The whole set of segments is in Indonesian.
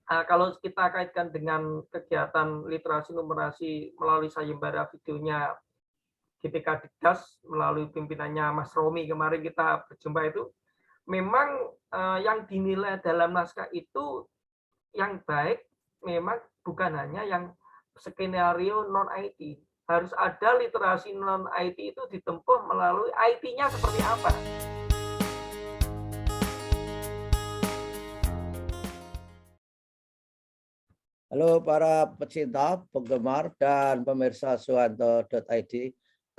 Kalau kita kaitkan dengan kegiatan literasi numerasi melalui sayembara videonya GPK Dikdas melalui pimpinannya Mas Romi kemarin kita berjumpa itu, memang yang dinilai dalam naskah itu yang baik memang bukan hanya yang skenario non IT. Harus ada literasi non IT itu ditempuh melalui IT-nya seperti apa. Halo para pecinta, penggemar, dan pemirsa suwanto.id.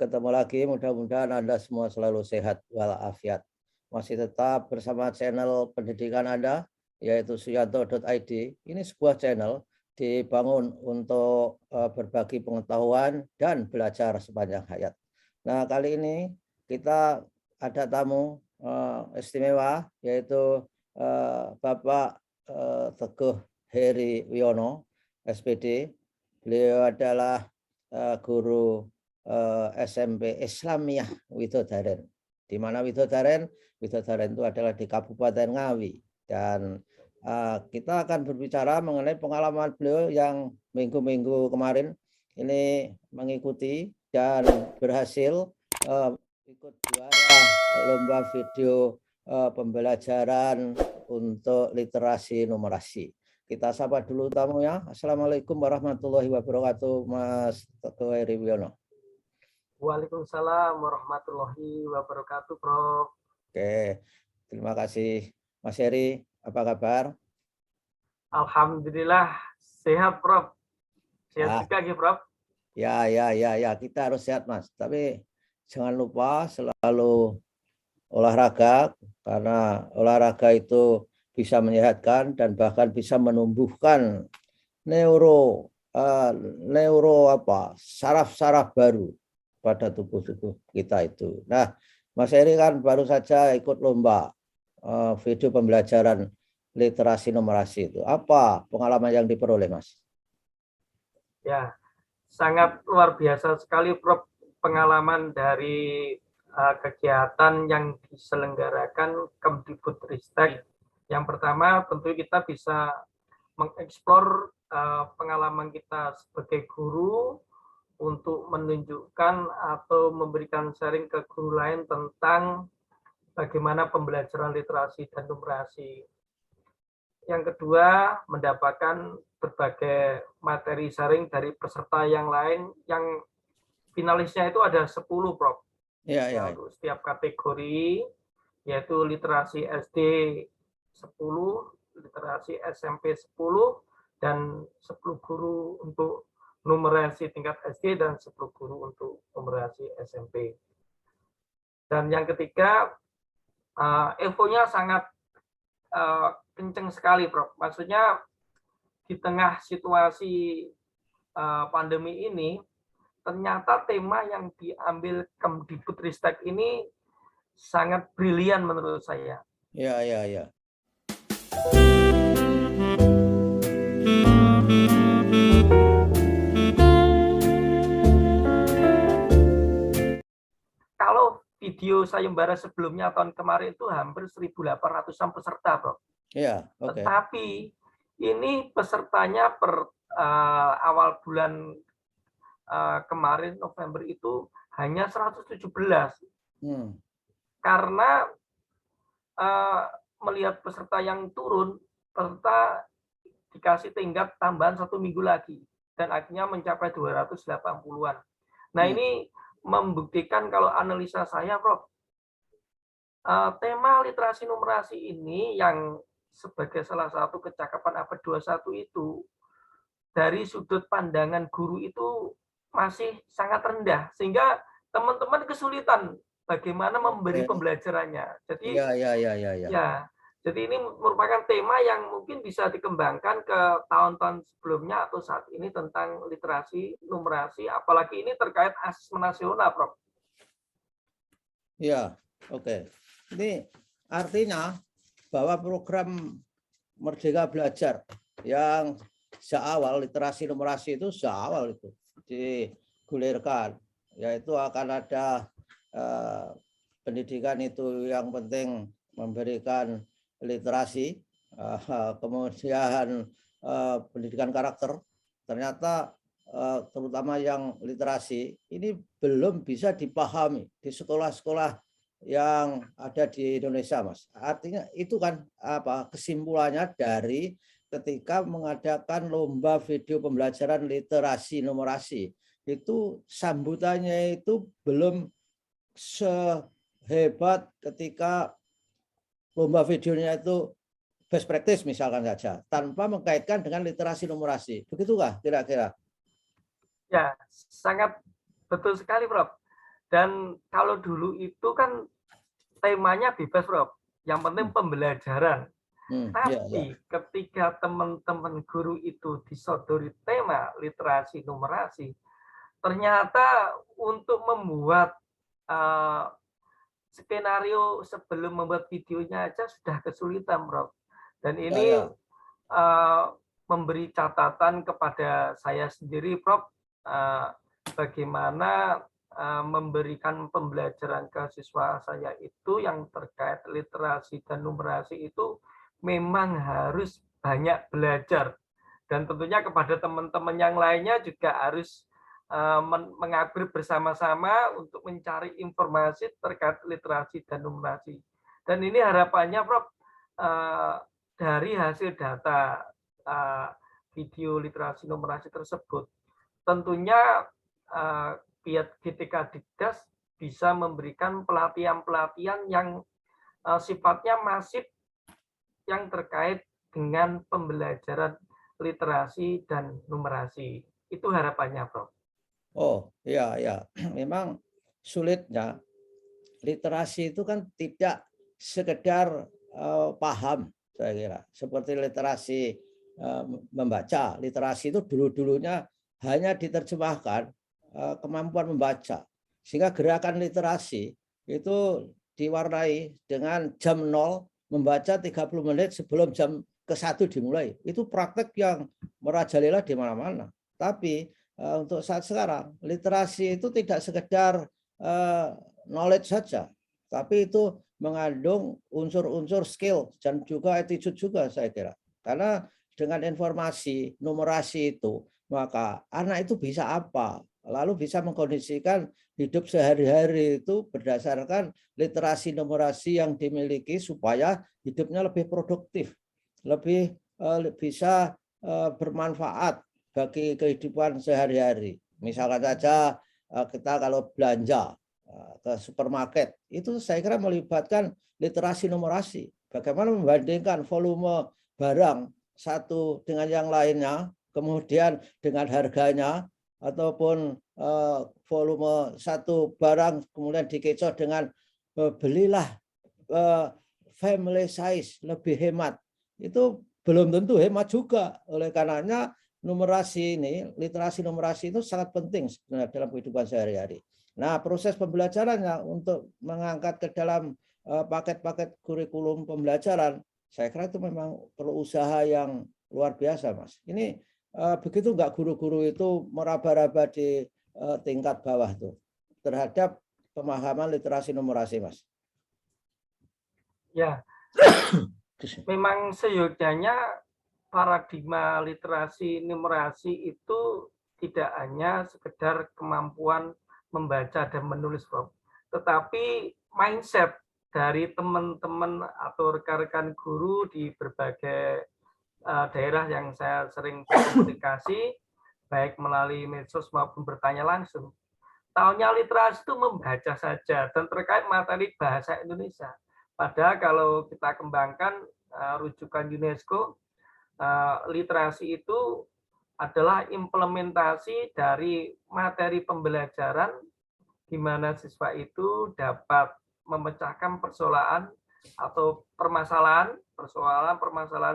Ketemu lagi, mudah-mudahan Anda semua selalu sehat walafiat. Masih tetap bersama channel pendidikan Anda, yaitu suyanto.id. Ini sebuah channel dibangun untuk berbagi pengetahuan dan belajar sepanjang hayat. Nah, kali ini kita ada tamu istimewa, yaitu Bapak Teguh Heri Wiono, SPD. Beliau adalah guru SMP Islamiyah Widodaren. Di mana Widodaren? Widodaren itu adalah di Kabupaten Ngawi. Dan kita akan berbicara mengenai pengalaman beliau yang minggu-minggu kemarin ini mengikuti dan berhasil ikut juara lomba video pembelajaran untuk literasi numerasi. Kita sapa dulu tamunya. Assalamualaikum warahmatullahi wabarakatuh, Mas Teguh Heri Wiono. Waalaikumsalam warahmatullahi wabarakatuh, Prof. Oke, terima kasih, Mas Heri. Apa kabar? Alhamdulillah sehat, Prof. Sehat juga, Prof. Ya. Kita harus sehat, Mas. Tapi jangan lupa selalu olahraga, karena olahraga itu bisa menyehatkan dan bahkan bisa menumbuhkan saraf-saraf baru pada tubuh kita itu. Nah, Mas Heri kan baru saja ikut lomba video pembelajaran literasi numerasi itu. Apa pengalaman yang diperoleh, Mas? Ya, sangat luar biasa sekali, Prof, pengalaman dari kegiatan yang diselenggarakan Kemdikbudristek. Yang pertama, tentu kita bisa mengeksplor pengalaman kita sebagai guru untuk menunjukkan atau memberikan sharing ke guru lain tentang bagaimana pembelajaran literasi dan numerasi. Yang kedua, mendapatkan berbagai materi sharing dari peserta yang lain, yang finalisnya itu ada 10, Prof. Ya. Untuk setiap kategori, yaitu literasi SD 10, literasi SMP 10, dan 10 guru untuk numerasi tingkat SD dan 10 guru untuk numerasi SMP. Dan yang ketiga, efonya sangat kenceng sekali, Prof. Maksudnya di tengah situasi pandemi ini, ternyata tema yang diambil Kemdikbudristek ini sangat brilian menurut saya. Ya. Kalau video sayembara sebelumnya tahun kemarin itu hampir 1.800-an peserta, Bro. Iya, oke. Tetapi ini pesertanya per awal bulan kemarin November itu hanya 117. Karena melihat peserta yang turun, peserta dikasih tenggat tambahan 1 minggu lagi dan akhirnya mencapai 280-an. Nah, ini membuktikan kalau analisa saya, Prof, tema literasi numerasi ini yang sebagai salah satu kecakapan abad 21 itu dari sudut pandangan guru itu masih sangat rendah, sehingga teman-teman kesulitan bagaimana memberi pembelajarannya. Jadi ya, jadi ini merupakan tema yang mungkin bisa dikembangkan ke tahun-tahun sebelumnya atau saat ini tentang literasi numerasi, apalagi ini terkait asesmen nasional, Prof. Ya, oke. Ini artinya bahwa program Merdeka Belajar yang seawal literasi numerasi itu seawal itu digulirkan, yaitu akan ada pendidikan itu yang penting memberikan literasi, kemudian pendidikan karakter, ternyata terutama yang literasi ini belum bisa dipahami di sekolah-sekolah yang ada di Indonesia, Mas. Artinya itu kan apa kesimpulannya dari ketika mengadakan lomba video pembelajaran literasi numerasi, itu sambutannya itu belum sehebat ketika lomba videonya itu best practice misalkan saja, tanpa mengkaitkan dengan literasi numerasi. Begitukah kira-kira? Ya, sangat betul sekali, Prof. Dan kalau dulu itu kan temanya bebas, Prof. Yang penting pembelajaran. Tapi ketika teman-teman guru itu disodori tema literasi numerasi, ternyata untuk membuat skenario sebelum membuat videonya aja sudah kesulitan, Prof. Dan ini memberi catatan kepada saya sendiri, Prof. Bagaimana memberikan pembelajaran ke siswa saya itu yang terkait literasi dan numerasi itu memang harus banyak belajar. Dan tentunya kepada teman-teman yang lainnya juga harus mengambil bersama-sama untuk mencari informasi terkait literasi dan numerasi. Dan ini harapannya, Prof, dari hasil data video literasi numerasi tersebut, tentunya GTK Dikdas bisa memberikan pelatihan-pelatihan yang sifatnya masif yang terkait dengan pembelajaran literasi dan numerasi. Itu harapannya, Prof. Oh, iya, ya. Memang sulitnya literasi itu kan tidak sekedar paham, saya kira. Seperti literasi membaca. Literasi itu dulu-dulunya hanya diterjemahkan kemampuan membaca. Sehingga gerakan literasi itu diwarnai dengan jam 0 membaca 30 menit sebelum jam ke-1 dimulai. Itu praktek yang merajalela di mana-mana. Tapi untuk saat sekarang, literasi itu tidak sekedar knowledge saja, tapi itu mengandung unsur-unsur skill dan juga attitude juga, saya kira. Karena dengan informasi numerasi itu, maka anak itu bisa apa? Lalu bisa mengkondisikan hidup sehari-hari itu berdasarkan literasi numerasi yang dimiliki supaya hidupnya lebih produktif, lebih bisa bermanfaat bagi kehidupan sehari-hari. Misalkan saja kita kalau belanja ke supermarket, itu saya kira melibatkan literasi numerasi. Bagaimana membandingkan volume barang satu dengan yang lainnya, kemudian dengan harganya, ataupun volume satu barang kemudian dikecoh dengan belilah family size lebih hemat. Itu belum tentu hemat juga. Oleh karenanya numerasi ini, literasi numerasi itu sangat penting sebenarnya dalam kehidupan sehari-hari. Nah, proses pembelajarannya untuk mengangkat ke dalam paket-paket kurikulum pembelajaran, saya kira itu memang perlu usaha yang luar biasa, Mas. Ini begitu nggak guru-guru itu meraba-raba di tingkat bawah tuh terhadap pemahaman literasi numerasi, Mas? Ya, memang seyogyanya paradigma literasi numerasi itu tidak hanya sekedar kemampuan membaca dan menulis, Prof. Tetapi mindset dari teman-teman atau rekan-rekan guru di berbagai daerah yang saya sering berkomunikasi, baik melalui medsos maupun bertanya langsung. Tahunnya literasi itu membaca saja dan terkait materi bahasa Indonesia. Padahal kalau kita kembangkan rujukan UNESCO, literasi itu adalah implementasi dari materi pembelajaran di mana siswa itu dapat memecahkan persoalan atau permasalahan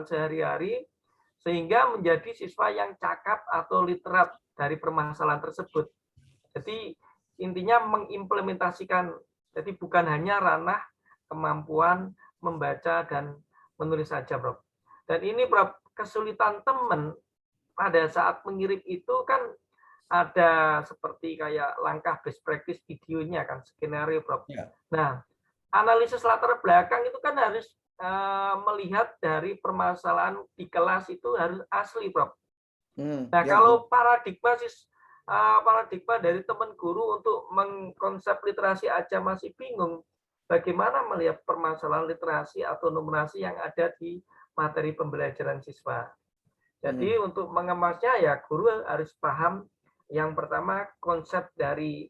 sehari-hari sehingga menjadi siswa yang cakap atau literat dari permasalahan tersebut. Jadi intinya mengimplementasikan, jadi bukan hanya ranah kemampuan membaca dan menulis saja, Prof. Dan ini, Prof, kesulitan teman pada saat mengirim itu kan ada seperti kayak langkah best practice videonya kan, skenario, Prof. Ya. Nah, analisis latar belakang itu kan harus melihat dari permasalahan di kelas itu harus asli, Prof. Nah, Ya, kalau paradigma dari teman guru untuk mengkonsep literasi aja masih bingung, bagaimana melihat permasalahan literasi atau numerasi yang ada di materi pembelajaran siswa. Jadi untuk mengemasnya ya guru harus paham yang pertama konsep dari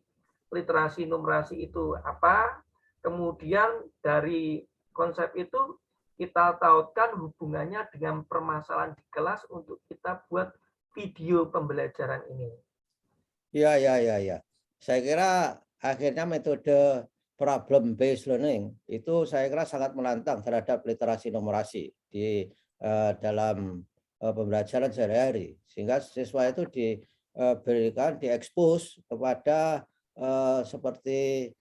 literasi numerasi itu apa, kemudian dari konsep itu kita tautkan hubungannya dengan permasalahan di kelas untuk kita buat video pembelajaran ini. ya, ya, ya, ya. Saya kira akhirnya metode problem based learning itu saya kira sangat menantang terhadap literasi numerasi di dalam pembelajaran sehari-hari, sehingga siswa itu diberikan diekspos kepada seperti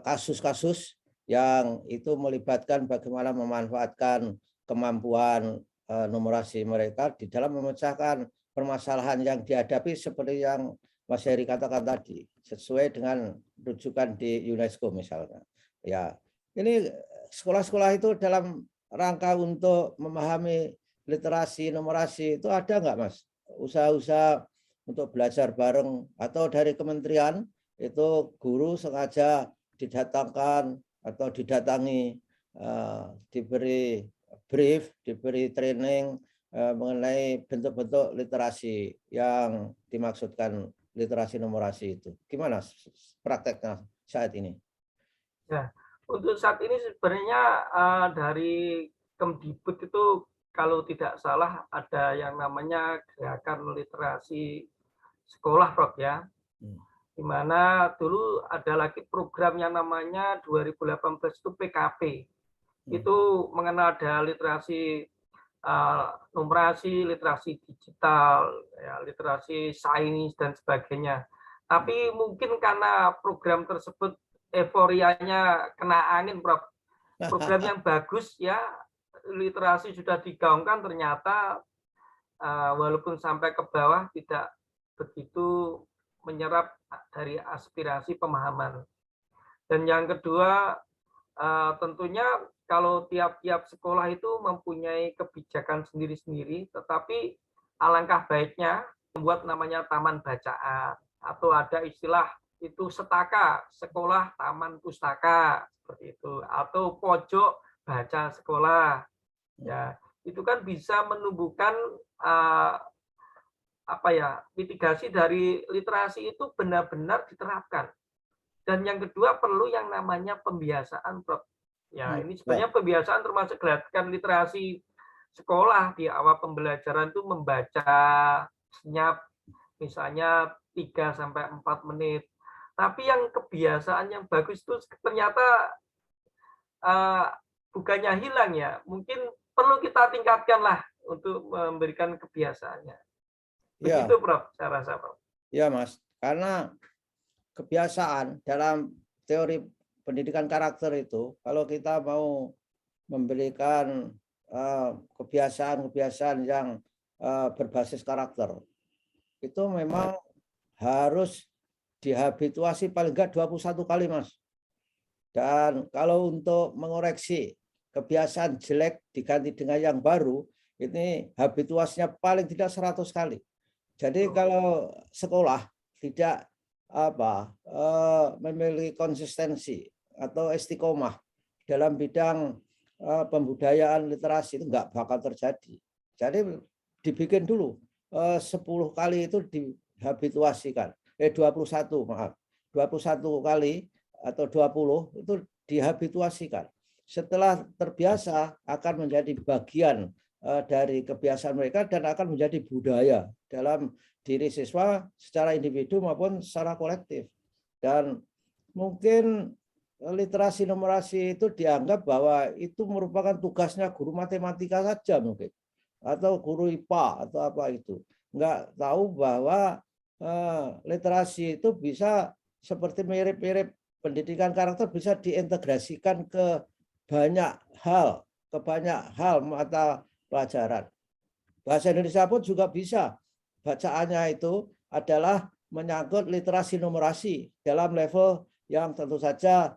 kasus-kasus yang itu melibatkan bagaimana memanfaatkan kemampuan numerasi mereka di dalam memecahkan permasalahan yang dihadapi seperti yang Mas Heri katakan tadi, sesuai dengan rujukan di UNESCO misalnya. Ya, ini sekolah-sekolah itu dalam rangka untuk memahami literasi numerasi itu ada nggak, Mas? Usaha-usaha untuk belajar bareng atau dari kementerian itu guru sengaja didatangkan atau didatangi, diberi brief, diberi training mengenai bentuk-bentuk literasi yang dimaksudkan literasi numerasi itu. Gimana prakteknya saat ini? Nah, untuk saat ini sebenarnya dari Kemdikbud itu kalau tidak salah ada yang namanya gerakan literasi sekolah, Prof ya. Di mana dulu ada lagi program yang namanya 2018 itu PKP. Itu mengenal ada literasi numerasi, literasi digital, ya, literasi sains dan sebagainya. Tapi mungkin karena program tersebut euforianya kena angin, Prof. Program yang bagus ya, literasi sudah digaungkan ternyata walaupun sampai ke bawah tidak begitu menyerap dari aspirasi pemahaman. Dan yang kedua tentunya kalau tiap-tiap sekolah itu mempunyai kebijakan sendiri-sendiri, tetapi alangkah baiknya membuat namanya taman bacaan atau ada istilah itu setaka, sekolah taman pustaka seperti itu, atau pojok baca sekolah. Ya, itu kan bisa menumbuhkan mitigasi dari literasi itu benar-benar diterapkan. Dan yang kedua perlu yang namanya pembiasaan, Prof. Ya, ini sebenarnya pembiasaan termasuk gerakan literasi sekolah di awal pembelajaran itu membaca senyap misalnya 3 sampai 4 menit. Tapi yang kebiasaan yang bagus itu ternyata bukannya hilang ya, mungkin perlu kita tingkatkan lah untuk memberikan kebiasaannya. Begitu, Prof, saya rasa, Prof. Ya, Mas, karena kebiasaan dalam teori pendidikan karakter itu, kalau kita mau memberikan kebiasaan-kebiasaan yang berbasis karakter, itu memang harus dihabituasi paling enggak 21 kali, Mas. Dan kalau untuk mengoreksi kebiasaan jelek diganti dengan yang baru, ini habituasinya paling tidak 100 kali. Jadi kalau sekolah tidak memiliki konsistensi atau istiqomah dalam bidang pembudayaan literasi itu enggak bakal terjadi. Jadi dibikin dulu 10 kali itu dihabituasikan. 21, maaf. 21 kali atau 20 itu dihabituasikan. Setelah terbiasa akan menjadi bagian dari kebiasaan mereka dan akan menjadi budaya dalam diri siswa secara individu maupun secara kolektif. Dan mungkin literasi numerasi itu dianggap bahwa itu merupakan tugasnya guru matematika saja mungkin, atau guru IPA atau apa itu. Enggak tahu bahwa literasi itu bisa seperti mirip-mirip pendidikan karakter, bisa diintegrasikan ke banyak hal mata pelajaran. Bahasa Indonesia pun juga bisa. Bacaannya itu adalah menyangkut literasi numerasi dalam level yang tentu saja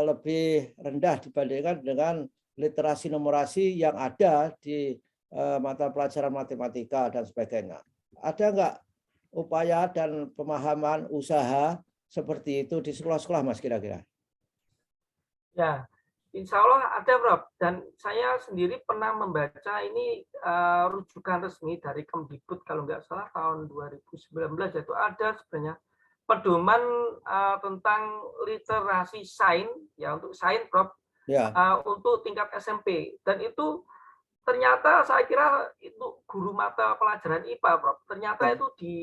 lebih rendah dibandingkan dengan literasi numerasi yang ada di mata pelajaran matematika dan sebagainya. Ada nggak upaya dan pemahaman usaha seperti itu di sekolah-sekolah, Mas, kira-kira? Ya, insya Allah ada, Prof. Dan saya sendiri pernah membaca ini rujukan resmi dari Kemdikbud kalau nggak salah tahun 2019, yaitu ada sebenarnya pedoman tentang literasi sains, ya untuk sains, Prof. Ya. Untuk tingkat SMP. Dan itu ternyata saya kira itu guru mata pelajaran IPA, Prof. Ternyata itu di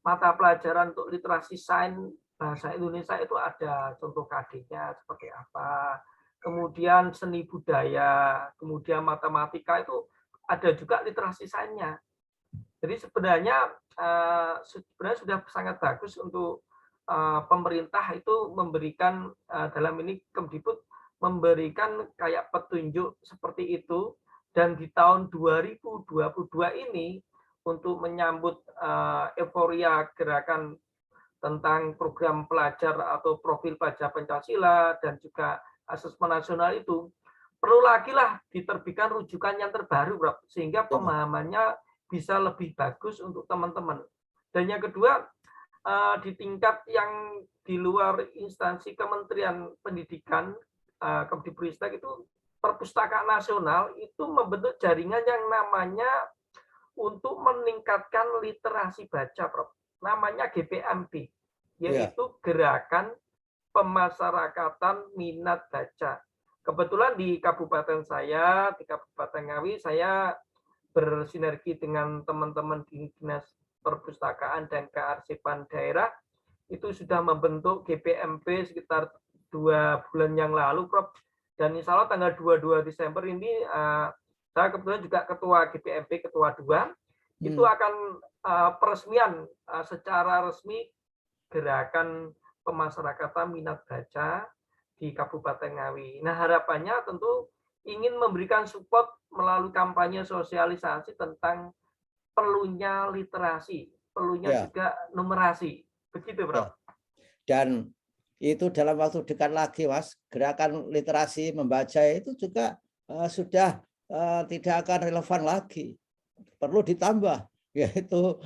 mata pelajaran untuk literasi sains bahasa Indonesia itu ada contoh KD-nya seperti apa. Kemudian seni budaya, kemudian matematika itu ada juga literasi sainsnya. Jadi sebenarnya sudah sangat bagus untuk pemerintah itu memberikan dalam ini Kemdikbud memberikan kayak petunjuk seperti itu. Dan di tahun 2022 ini untuk menyambut euforia gerakan tentang program pelajar atau profil pelajar Pancasila dan juga asesmen nasional itu, perlu lagi lah diterbitkan rujukan yang terbaru, Bro, sehingga pemahamannya bisa lebih bagus untuk teman-teman. Dan yang kedua, di tingkat yang di luar instansi Kementerian Pendidikan, Kemdikbudristek itu Perpustakaan Nasional itu membentuk jaringan yang namanya untuk meningkatkan literasi baca, Prof. Namanya GPMB, yaitu Gerakan Pemasyarakatan Minat Baca. Kebetulan di kabupaten saya, di Kabupaten Ngawi, saya bersinergi dengan teman-teman di Dinas Perpustakaan dan Kearsipan Daerah, itu sudah membentuk GPMB sekitar 2 bulan yang lalu, Prof. Dan insya Allah tanggal 22 Desember ini, saya kebetulan juga ketua GPMB, ketua 2, itu akan peresmian secara resmi Gerakan Pemasyarakatan Minat Baca di Kabupaten Ngawi. Nah, harapannya tentu ingin memberikan support melalui kampanye sosialisasi tentang perlunya literasi, perlunya juga numerasi. Begitu, Bro. Dan itu dalam waktu dekat lagi, Mas, gerakan literasi membaca itu juga sudah tidak akan relevan lagi. Perlu ditambah, yaitu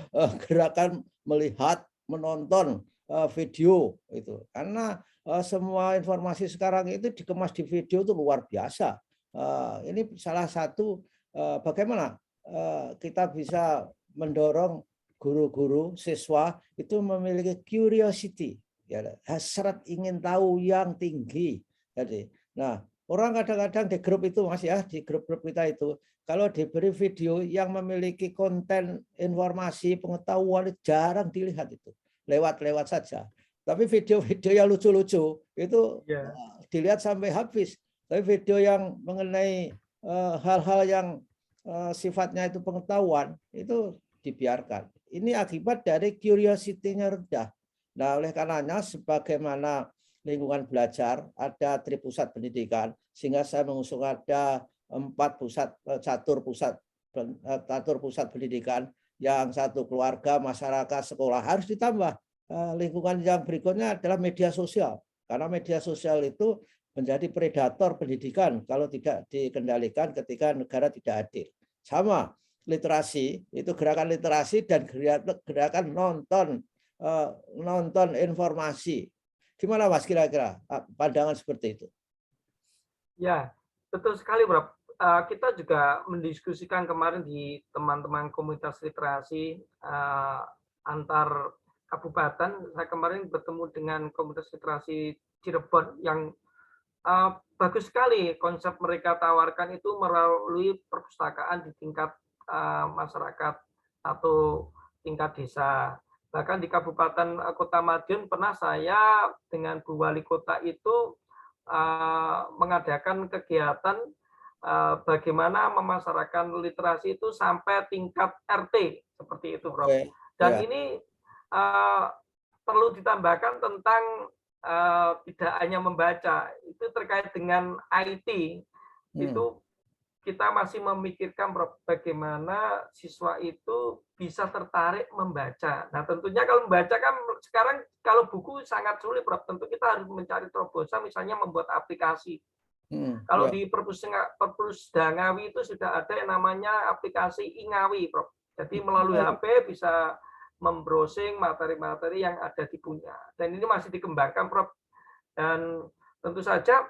gerakan melihat, menonton video itu. Karena semua informasi sekarang itu dikemas di video itu luar biasa. Ini salah satu bagaimana kita bisa mendorong guru-guru, siswa itu memiliki curiosity, ya, hasrat ingin tahu yang tinggi. Jadi, nah, orang kadang-kadang di grup itu, Mas, ya, di grup-grup kita itu, kalau diberi video yang memiliki konten informasi pengetahuan jarang dilihat itu, lewat-lewat saja. Tapi video-video yang lucu-lucu itu dilihat sampai habis. Tapi video yang mengenai hal-hal yang sifatnya itu pengetahuan itu dibiarkan. Ini akibat dari curiosity-nya rendah. Nah, oleh karenanya sebagaimana lingkungan belajar ada tripusat pendidikan, sehingga saya mengusung ada 4 pusat catur pusat pendidikan, yang satu keluarga, masyarakat, sekolah. Harus ditambah lingkungan yang berikutnya adalah media sosial, karena media sosial itu menjadi predator pendidikan kalau tidak dikendalikan ketika negara tidak adil. Sama literasi, itu gerakan literasi dan gerakan nonton informasi. Gimana, Mas, kira-kira pandangan seperti itu? Ya, betul sekali, Bro. Kita juga mendiskusikan kemarin di teman-teman komunitas literasi antar kabupaten. Saya kemarin bertemu dengan komunitas literasi Cirebon yang bagus sekali konsep mereka tawarkan itu melalui perpustakaan di tingkat masyarakat atau tingkat desa. Bahkan di Kabupaten Kota Madiun pernah saya dengan Bu Wali Kota itu mengadakan kegiatan bagaimana memasarkan literasi itu sampai tingkat RT seperti itu, Bro. Dan ini perlu ditambahkan tentang tidak hanya membaca, itu terkait dengan IT. Itu kita masih memikirkan, Bro, bagaimana siswa itu bisa tertarik membaca. Nah, tentunya kalau membaca kan sekarang kalau buku sangat sulit, Bro. Tentu kita harus mencari terobosan, misalnya membuat aplikasi Kalau Ya. di Perpusda Ngawi itu sudah ada yang namanya aplikasi iNgawi, Prof. Jadi melalui HP bisa membrowsing materi-materi yang ada di Punya. Dan ini masih dikembangkan, Prof. Dan tentu saja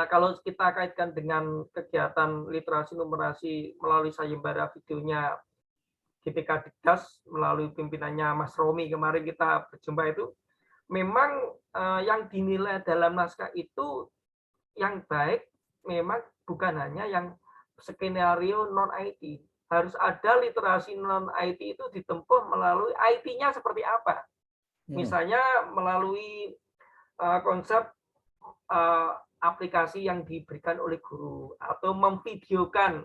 kalau kita kaitkan dengan kegiatan literasi numerasi melalui sayembara videonya GPK Dikdas melalui pimpinannya Mas Romi kemarin kita berjumpa itu, memang yang dinilai dalam naskah itu yang baik memang bukan hanya yang skenario non-IT. Harus ada literasi non-IT itu ditempuh melalui IT-nya seperti apa. Misalnya melalui konsep aplikasi yang diberikan oleh guru atau memvideokan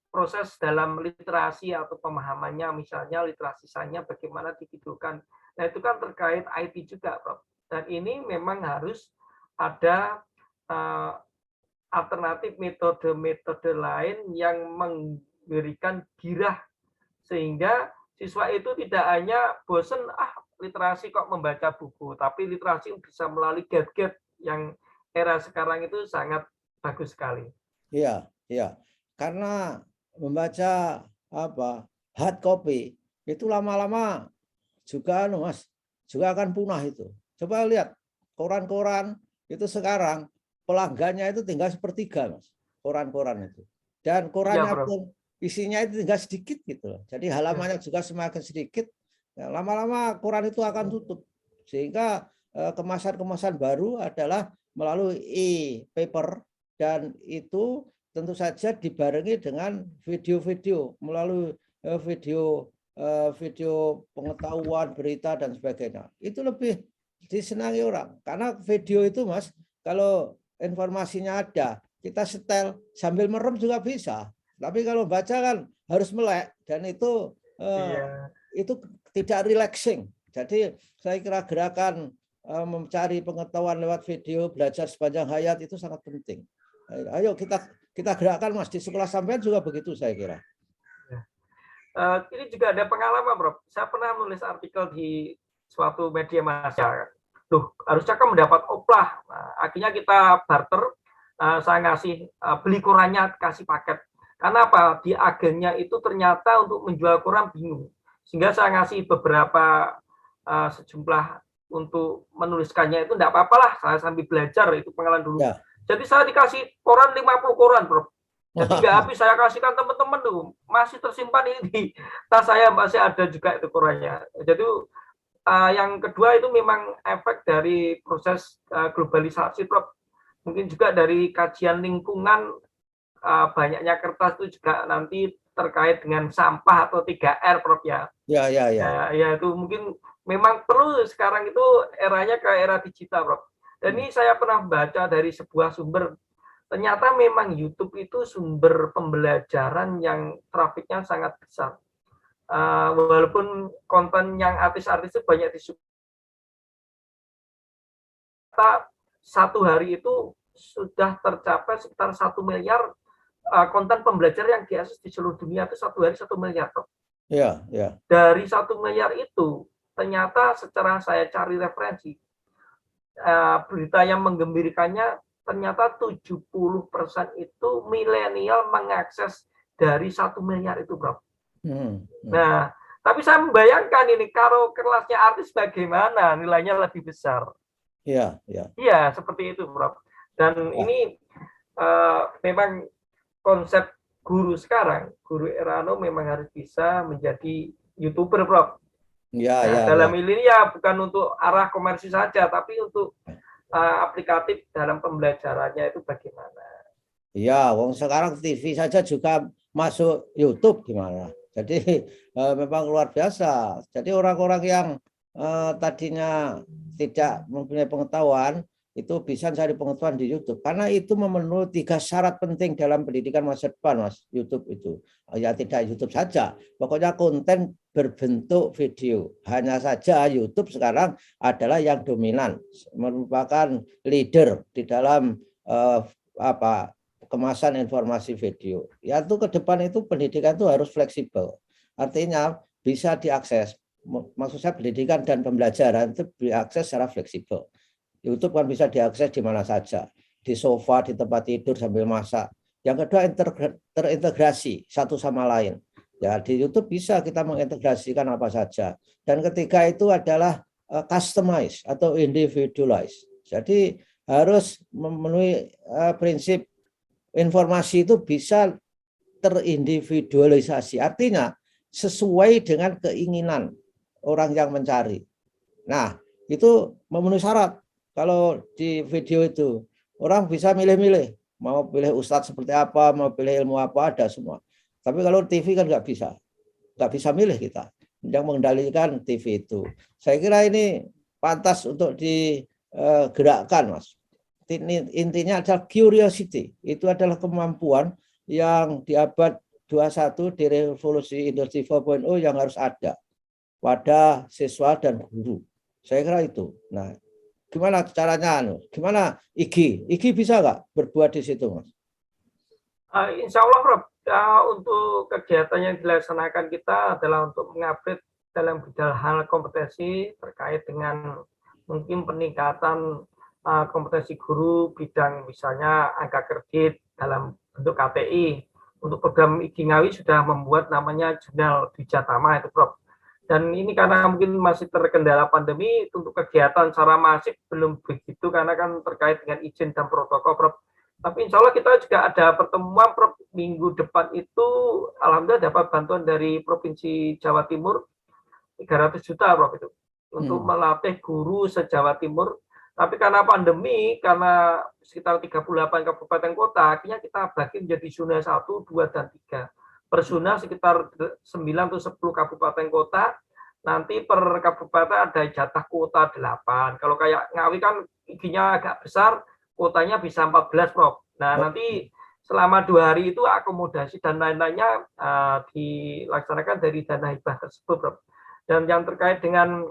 proses dalam literasi atau pemahamannya, misalnya literasi sanya bagaimana divideokan. Nah itu kan terkait IT juga, Prof. Dan ini memang harus ada alternatif metode-metode lain yang memberikan girah sehingga siswa itu tidak hanya bosen literasi kok membaca buku, tapi literasi bisa melalui gadget yang era sekarang itu sangat bagus sekali. Iya, iya. Karena membaca hard copy itu lama-lama juga Mas, juga akan punah itu. Coba lihat koran-koran itu sekarang pelanggannya itu tinggal sepertiga, Mas. Koran-koran itu. Dan korannya pun isinya itu tinggal sedikit gitu. Jadi halamannya juga semakin sedikit. Ya, lama-lama koran itu akan tutup. Sehingga kemasan-kemasan baru adalah melalui e-paper dan itu tentu saja dibarengi dengan video-video melalui video pengetahuan, berita dan sebagainya. Itu lebih disenangi orang karena video itu, Mas, kalau informasinya ada, kita setel sambil merem juga bisa. Tapi kalau baca kan harus melek dan itu tidak relaxing. Jadi saya kira gerakan mencari pengetahuan lewat video, belajar sepanjang hayat itu sangat penting. Ayo kita gerakkan, Mas, di sekolah sampean juga begitu saya kira. Ini juga ada pengalaman, Prof. Saya pernah menulis artikel di suatu media massa. Harusnya kan mendapat oplah. Nah, akhirnya kita barter. Saya ngasih beli korannya, kasih paket. Karena apa? Di agennya itu ternyata untuk menjual koran bingung. Sehingga saya ngasih beberapa sejumlah untuk menuliskannya itu enggak apa-apa lah. Saya sambil belajar, itu pengalaman dulu. Ya. Jadi saya dikasih koran 50 koran, Prof. Jadi nggak habis saya kasihkan teman-teman tuh, masih tersimpan ini di tas saya, masih ada juga itu korannya. Jadi yang kedua itu memang efek dari proses globalisasi, Prof. Mungkin juga dari kajian lingkungan, banyaknya kertas itu juga nanti terkait dengan sampah atau 3R, Prof ya. Ya itu mungkin memang perlu sekarang itu eranya ke era digital, Prof. Dan ini saya pernah baca dari sebuah sumber. Ternyata memang YouTube itu sumber pembelajaran yang trafiknya sangat besar. Walaupun konten yang artis-artis itu banyak disukai. Satu hari itu sudah tercapai sekitar 1 miliar konten pembelajaran yang diakses di seluruh dunia itu satu hari 1 miliar. Iya. Dari 1 miliar itu, ternyata secara saya cari referensi, berita yang menggembirakannya, ternyata 70% itu milenial mengakses dari 1 miliar itu, Bro. Nah, tapi saya membayangkan ini kalau kelasnya artis bagaimana nilainya lebih besar. Iya. Iya, seperti itu, Bro. Dan ini memang konsep guru sekarang, guru Erano memang harus bisa menjadi YouTuber, Bro. Dalam ini ya bukan untuk arah komersi saja, tapi untuk aplikatif dalam pembelajarannya itu bagaimana? Iya, wong sekarang TV saja juga masuk YouTube gimana? Jadi memang luar biasa. Jadi orang-orang yang tadinya tidak mempunyai pengetahuan itu bisa cari pengetahuan di YouTube karena itu memenuhi 3 syarat penting dalam pendidikan masa depan, Mas. YouTube itu ya tidak YouTube saja, pokoknya konten berbentuk video. Hanya saja YouTube sekarang adalah yang dominan, merupakan leader di dalam kemasan informasi video. Ya itu ke depan itu pendidikan itu harus fleksibel, artinya bisa diakses. Maksud saya pendidikan dan pembelajaran itu diakses secara fleksibel. YouTube kan bisa diakses di mana saja, di sofa, di tempat tidur sambil masak. Yang kedua, terintegrasi satu sama lain. Ya, di YouTube bisa kita mengintegrasikan apa saja. Dan ketiga itu adalah customize atau individualize. Jadi harus memenuhi prinsip informasi itu bisa terindividualisasi. Artinya sesuai dengan keinginan orang yang mencari. Nah, itu memenuhi syarat. Kalau di video itu orang bisa milih-milih, mau pilih ustadz seperti apa, mau pilih ilmu apa, ada semua. Tapi kalau TV kan nggak bisa milih kita yang mengendalikan TV itu. Saya kira ini pantas untuk digerakkan, Mas. Intinya adalah curiosity. Itu adalah kemampuan yang di abad 21 di revolusi industri 4.0 yang harus ada pada siswa dan guru. Saya kira itu. Nah, gimana caranya? Gimana IG bisa nggak berbuat di situ, Mas? Insya Allah, Rob, untuk kegiatan yang dilaksanakan kita adalah untuk mengupdate dalam bidang hal kompetensi terkait dengan mungkin peningkatan kompetensi guru bidang misalnya angka kredit dalam bentuk KPI. Untuk program IG Ngawi sudah membuat namanya jurnal Dijatama itu, Prof. Dan ini karena mungkin masih terkendala pandemi, untuk kegiatan secara masif belum begitu karena kan terkait dengan izin dan protokol, Prof. Tapi insya Allah kita juga ada pertemuan, Prof. Minggu depan itu, alhamdulillah dapat bantuan dari Provinsi Jawa Timur 300 juta, Prof. itu untuk melatih guru se-Jawa Timur. Tapi karena pandemi, karena sekitar 38 kabupaten kota, akhirnya kita bagi menjadi zona 1, 2, dan 3. Per zona sekitar 9 atau 10 kabupaten kota, nanti per kabupaten ada jatah kuota 8. Kalau kayak Ngawi kan IG-nya agak besar, kuotanya bisa 14, Prof. Nah, nanti selama 2 hari itu akomodasi dan lain-lainnya dilaksanakan dari dana hibah tersebut, Prof. Dan yang terkait dengan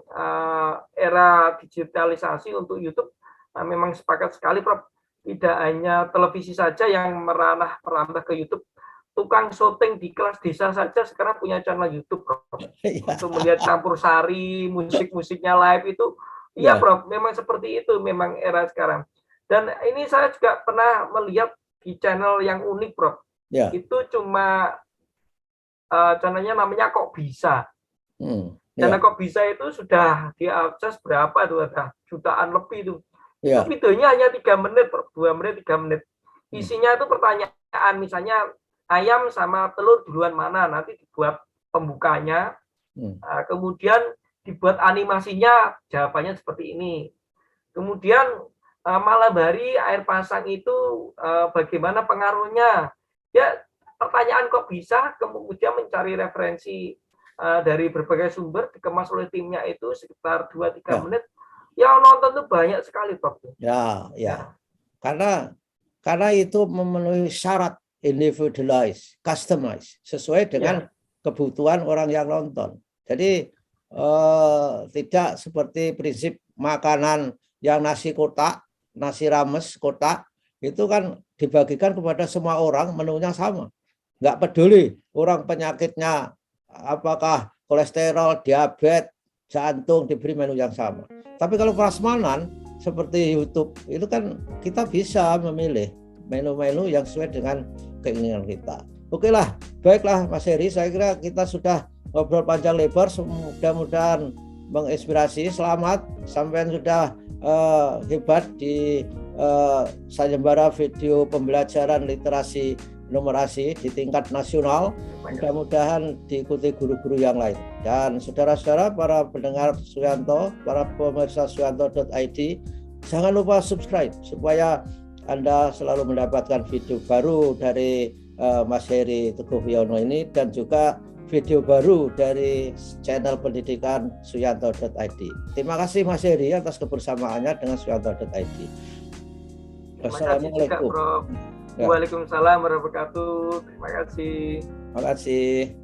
era digitalisasi untuk YouTube, memang sepakat sekali, Prof. Tidak hanya televisi saja yang merambah ke YouTube. Tukang syuting di kelas desa saja sekarang punya channel YouTube, Prof. Untuk melihat campur sari, musik-musiknya live itu. Iya, Prof. Memang seperti itu, memang era sekarang. Dan ini saya juga pernah melihat di channel yang unik, Prof. Itu cuma channelnya namanya Kok Bisa. Karena Kok Bisa itu sudah diakses berapa tuh, ada jutaan lebih itu. Itu videonya hanya 3 menit, 2 menit, 3 menit. Isinya itu pertanyaan, misalnya ayam sama telur duluan mana, nanti dibuat pembukanya, kemudian dibuat animasinya, jawabannya seperti ini. Kemudian malam hari air pasang itu bagaimana pengaruhnya? Ya, pertanyaan kok bisa, kemudian mencari referensi dari berbagai sumber, dikemas oleh timnya itu sekitar 2-3 menit. Ya, nonton tuh banyak sekali, Prof. Ya. Karena itu memenuhi syarat individualize, customize, sesuai dengan kebutuhan orang yang nonton. Jadi tidak seperti prinsip makanan yang nasi kotak, nasi rames kotak, itu kan dibagikan kepada semua orang, menunya sama. Nggak peduli orang penyakitnya apakah kolesterol, diabetes, jantung, diberi menu yang sama. Tapi kalau prasmanan seperti YouTube itu kan kita bisa memilih menu-menu yang sesuai dengan keinginan kita. Oke lah, baiklah Mas Heri, saya kira kita sudah ngobrol panjang lebar, mudah-mudahan menginspirasi. Selamat, sampean sudah hebat di sayembara video pembelajaran literasi numerasi di tingkat nasional. Mudah-mudahan diikuti guru-guru yang lain. Dan saudara-saudara, para pendengar Suyanto, para pemirsa suyanto.id, jangan lupa subscribe supaya Anda selalu mendapatkan video baru dari Mas Heri Teguh Wiono ini, dan juga video baru dari channel pendidikan suyanto.id. Terima kasih Mas Heri atas kebersamaannya dengan suyanto.id. Wassalamualaikum. Waalaikumsalam warahmatullahi wabarakatuh. Terima kasih. Terima kasih.